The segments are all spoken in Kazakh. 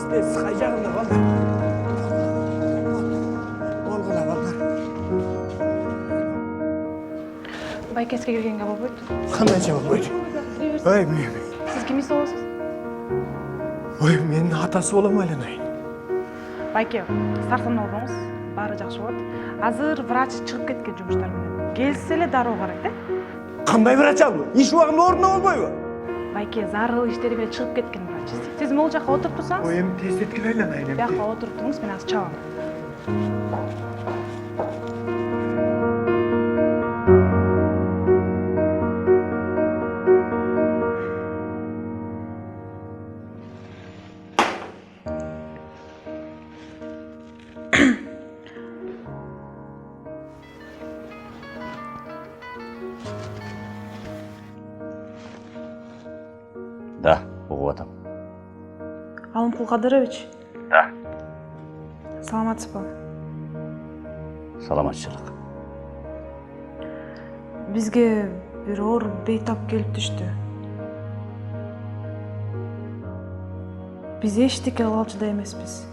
Тез қай жағында балдар? Болғыла балдар. Байкеске келгенге болбойт. Қандайша болбойт? Ой, Сіз кимиз болосуз? ой, менің атасы болам айланайын. Байке, сарсан болбоңуз, баары жакшы болот. Азыр врач чыгып кеткен жумуштар менен. Келсе эле дароо карайт, Қандай врач албы? Иш убагында орнуна болбойбу? Байке, зарыл иштери менен чыгып кеткен врач. Сиз могул жакка отуруп турсаңыз? Ой, эми тездеткиле айланайын. Бияка отуруп туруңуз, мен азыр чабам. Да, угуп атам. Алымкул Кадырович, Да. саламатсызбы? Саламатчылык. Бизге бир оор бейтап келип түштү. Биз эчтеке кылалчыда эмеспиз.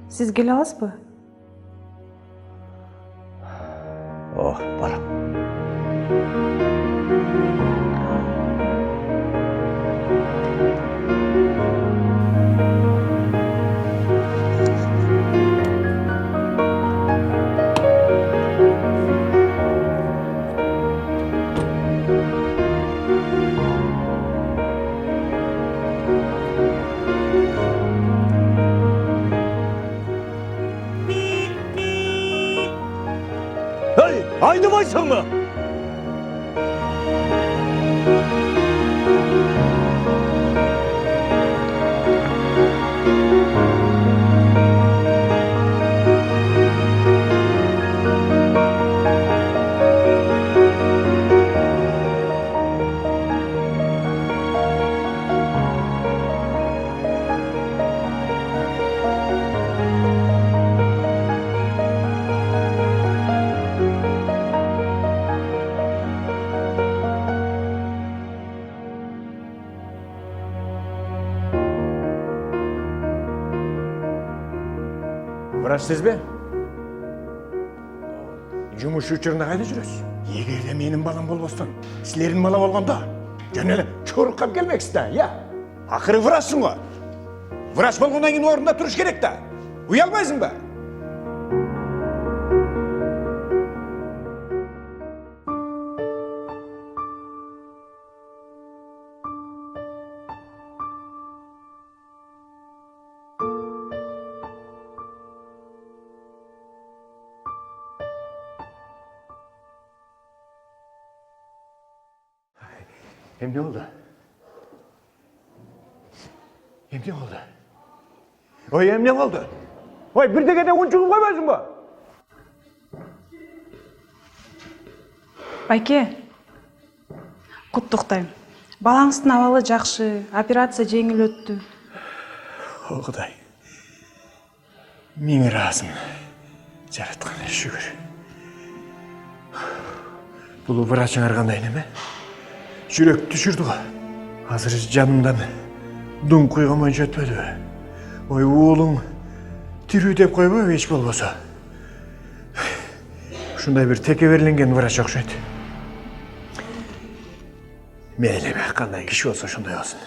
Сиз келе аласызбы? О, барам. Hey, aynımaysınmı? Врач сіз бе? Жұмыс учурунда кайда жүрөсүз? Эгерде менин балам болбостон, силердин бала болгондо, жөн эле чуруккап келмексиз да, я? Акыры врачсың го. Врач болгондон кийин ордунда туруш керек да. Уялбайсың ба? Emne oldu? Emne oldu? Oy emne oldu? Oy bir degede unçuğun koymasın bu? Байке, куттуктайм. Балаңыздын абалы жакшы, операция жеңил өттү. О Кудай. Миң ыраазым. Жаратканга шүгүр. Бул врачыңар кандай неме? Жүрек түшүрдү го. Азыр жанымдан дун куйгомойчу өтпөдү. Ой уулуң тирүү деп койбойбу эч болбосо. Ушундай бир текеберленген врач окшойт. Мейли кандай киши болсо ошондой болсун.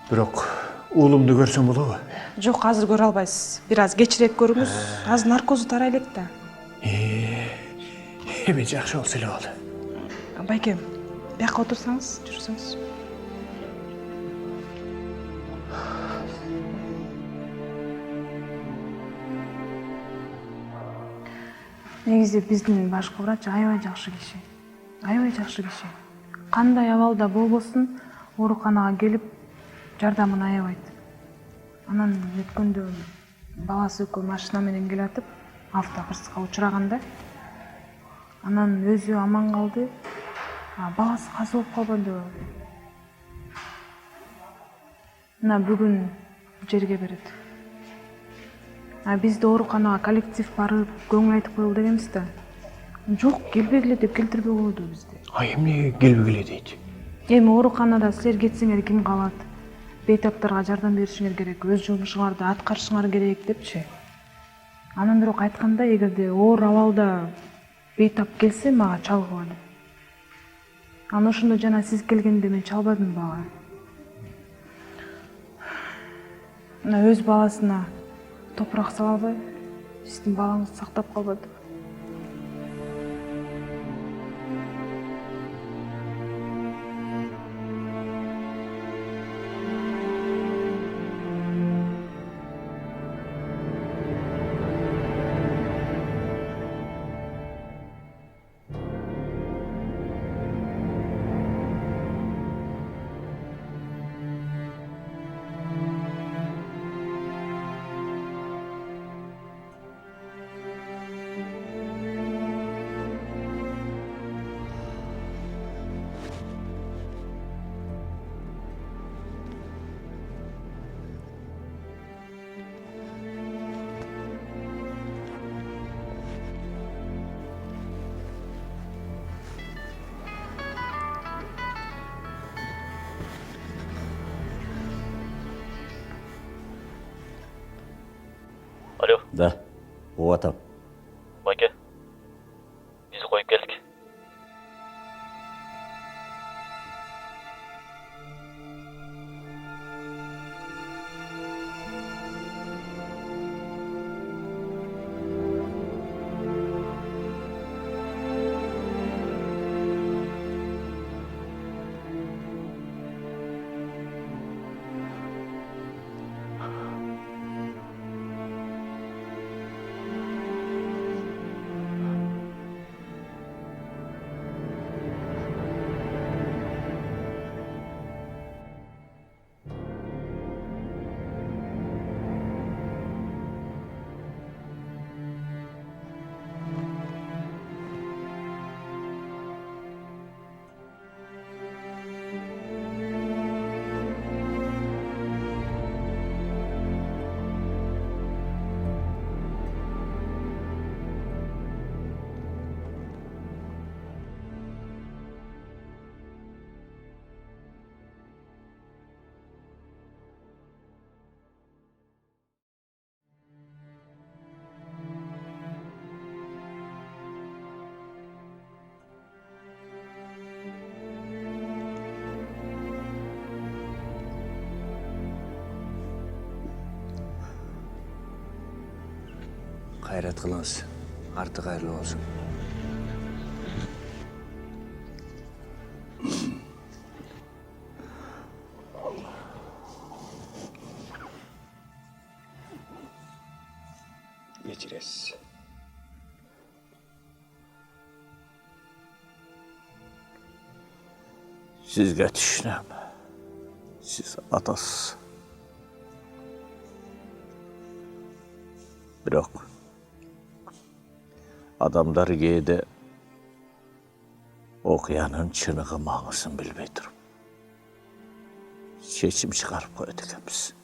Бирок уулумду көрсөм болобу? Жок, азыр көрө албайсыз. Бир аз кечирээк көрүңүз. Азыр наркозу тарай элек да. Эми жакшы болсо эле болду. Байке, бияка отурсаңыз, жүрсөңүз. Негизи биздин башкы врач аябай жакшы киши. Аябай жакшы киши. Кандай абалда болбосун, ооруканага келип жардамын аябайт. Анан өткөндө баласы экөө машина менен келатып, автокырсыкка учураганда, анан өзү аман калды. Баласы каза болуп калганда мына бүгүн жерге берет. Бизде ооруканага коллектив барып, көңүл айтып коелу дегенбиз да. Жок, келбегиле деп келтирбей коюду бизде. Эмне келбегиле дейт? Эми ооруканада силер кетсеңер ким калат? бейтаптарга жардам беришиңер керек, өз жумушуңарды аткарышыңар керек депчи. Анан бирок айтканда, эгерде оор абалда бейтап келсе мага чалгыла деп. Анан ошондо жана сиз келгенде мен чалбадым бага. Мына өз баласына топурак сала албай, сиздин балаңызды сактап калбады. Alo, Да, угуп атам. Байке. Биzi коюп келдик. Kayrat kılыңыз. Artı hayırlı olsun. Geçiresiz. Sizge düşünem. Siz atasız. Biroq adamlar keyde okuyanın çınığı mağısın bilmey durup seçim çıkarıp koydu ekemiz.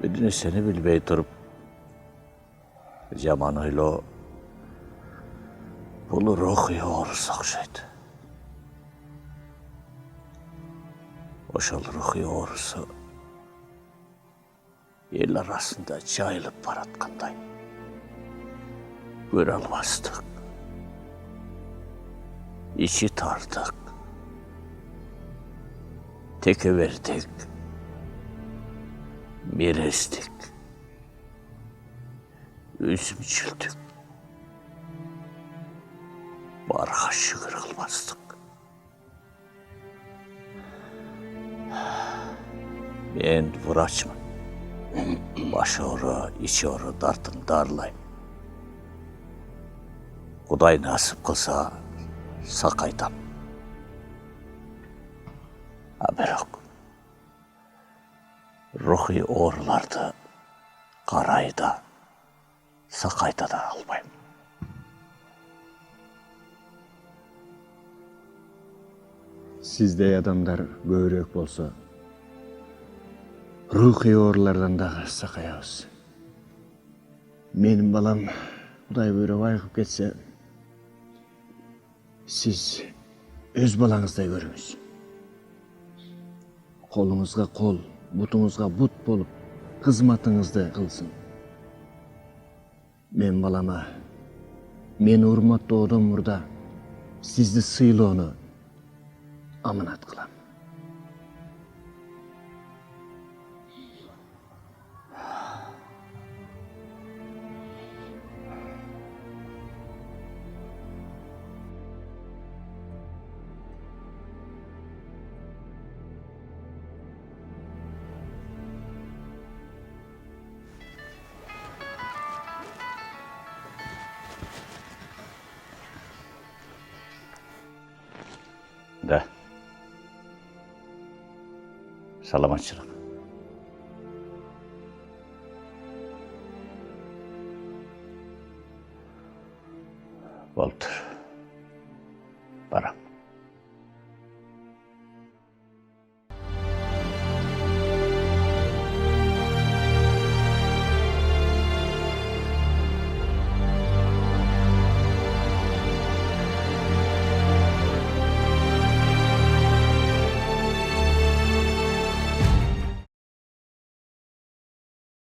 Bedini seni bilmey durup zamanıyla bunu ruhiye olursak şeydi. Oşal ruhiye olursa el arasında cayılıp baratkanday. Göre almazdık. İçi tardık. Teke verdik. Mirezdik. Üzüm çüldük. Barha şükür kılmazdık. Ben vıraçmın. Başı oru, içi oru dartın darlayım. Kuday nasip kılsa sakaydan. Haber yok. Ruhi oğurlardı, karayı da, sakayda da almayım. Sizde adamlar böğürek bolsa, ruhi oğurlardan da sakayabız. Benim balam Kuday böyle bayıkıp geçse, siz öz balаңыздай көрүңүз. Kolunuzga kol, butunuzga but bolup kızmatыңızды kılsın. Men balama, meni urmattуу odam burada sizdi sıyloonu amanat kılam. Да. Саламатчылык. Болуптур.